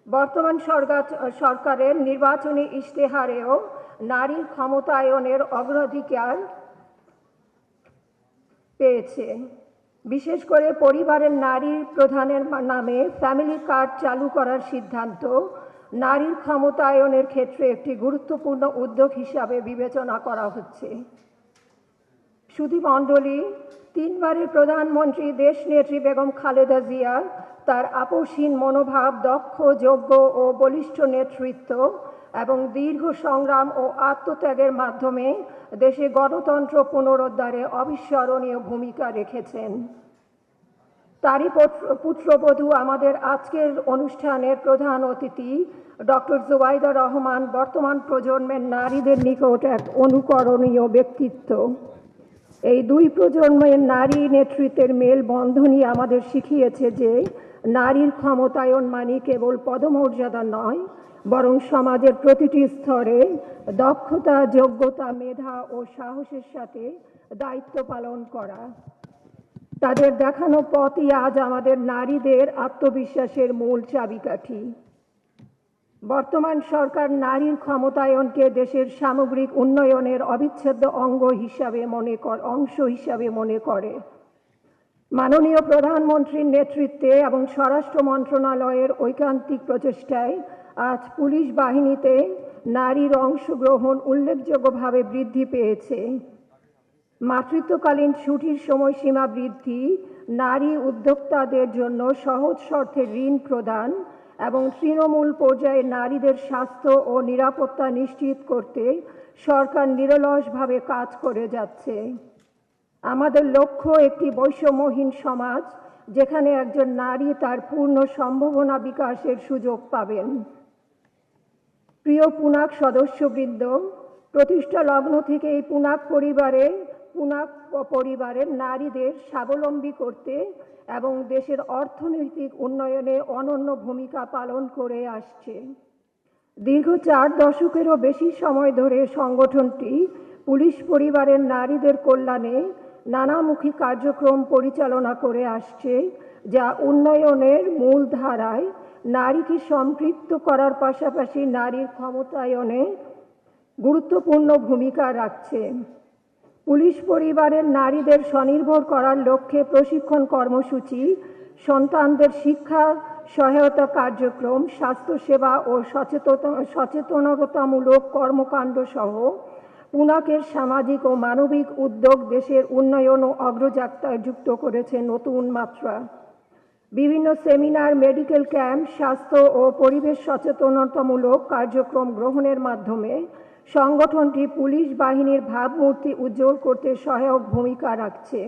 বর্তমান সরকারের নির্বাচনী ইশতেহারেও নারী ক্ষমতায়নের অগ্রাধিকার পেয়েছে। বিশেষ করে পরিবারের নারী প্রধানের নামে ফ্যামিলি কার্ড চালু করার সিদ্ধান্ত নারীর ক্ষমতায়নের ক্ষেত্রে একটি গুরুত্বপূর্ণ উদ্যোগ হিসাবে বিবেচনা করা হচ্ছে। সুধীমণ্ডলী, তিনবারের প্রধানমন্ত্রী দেশনেত্রী বেগম খালেদা জিয়া তার আপোষহীন মনোভাব, দক্ষ, যোগ্য ও বলিষ্ঠ নেতৃত্ব এবং দীর্ঘ সংগ্রাম ও আত্মত্যাগের মাধ্যমে দেশে গণতন্ত্র পুনরুদ্ধারে অবিস্মরণীয় ভূমিকা রেখেছেন। তারই পুত্রবধূ আমাদের আজকের অনুষ্ঠানের প্রধান অতিথি ডক্টর জুবাইদা রহমান বর্তমান প্রজন্মের নারীদের নিকট এক অনুকরণীয় ব্যক্তিত্ব। এই দুই প্রজন্মের নারী নেতৃত্বের মেলবন্ধনই আমাদের শিখিয়েছে যে নারীর ক্ষমতায়ন মানে কেবল পদমর্যাদা নয়, বরং সমাজের প্রতিটি স্তরে দক্ষতা, যোগ্যতা, মেধা ও সাহসের সাথে দায়িত্ব পালন করা। তাদের দেখানো পথই আজ আমাদের নারীদের আত্মবিশ্বাসের মূল চাবিকাঠি। বর্তমান সরকার নারীর ক্ষমতায়নকে দেশের সামগ্রিক উন্নয়নের অবিচ্ছেদ্য অংশ হিসাবে মনে করে। মাননীয় প্রধানমন্ত্রীর নেতৃত্বে এবং স্বরাষ্ট্র মন্ত্রণালয়ের ঐকান্তিক প্রচেষ্টায় আজ পুলিশ বাহিনীতে নারীর অংশগ্রহণ উল্লেখযোগ্যভাবে বৃদ্ধি পেয়েছে। মাতৃত্বকালীন ছুটির সময়সীমা বৃদ্ধি, নারী উদ্যোক্তাদের জন্য সহজ শর্তে ঋণ প্রদান এবং তৃণমূল পর্যায়ে নারীদের স্বাস্থ্য ও নিরাপত্তা নিশ্চিত করতে সরকার নিরলসভাবে কাজ করে যাচ্ছে। আমাদের লক্ষ্য একটি বৈষম্যহীন সমাজ, যেখানে একজন নারী তার পূর্ণ সম্ভাবনা বিকাশের সুযোগ পাবেন। প্রিয় পুনাক সদস্যবৃন্দ, প্রতিষ্ঠা লগ্ন থেকে এই পুনাক পরিবারের নারীদের স্বাবলম্বী করতে এবং দেশের অর্থনৈতিক উন্নয়নে অনন্য ভূমিকা পালন করে আসছে। দীর্ঘ 4 দশকেরও বেশি সময় ধরে সংগঠনটি পুলিশ পরিবারের নারীদের কল্যাণে নানামুখী কার্যক্রম পরিচালনা করে আসছে, যা উন্নয়নের মূল ধারায় নারীকে সম্পৃক্ত করার পাশাপাশি নারীর ক্ষমতায়নে গুরুত্বপূর্ণ ভূমিকা রাখছে। পুলিশ পরিবারের নারীদের স্বনির্ভর করার লক্ষ্যে প্রশিক্ষণ কর্মসূচি, সন্তানদের শিক্ষা সহায়তা কার্যক্রম, স্বাস্থ্যসেবা ও সচেতনতামূলক কর্মকাণ্ড সহ পুনাকের সামাজিক ও মানবিক উদ্যোগ দেশের উন্নয়ন ও অগ্রযাত্রায় যুক্ত করেছে নতুন মাত্রা। বিভিন্ন সেমিনার, মেডিকেল ক্যাম্প, স্বাস্থ্য ও পরিবেশ সচেতনতামূলক কার্যক্রম গ্রহণের মাধ্যমে সংগঠনটি পুলিশ বাহিনীর ভাবমূর্তি উজ্জ্বল করতে সহায়ক ভূমিকা রাখছে।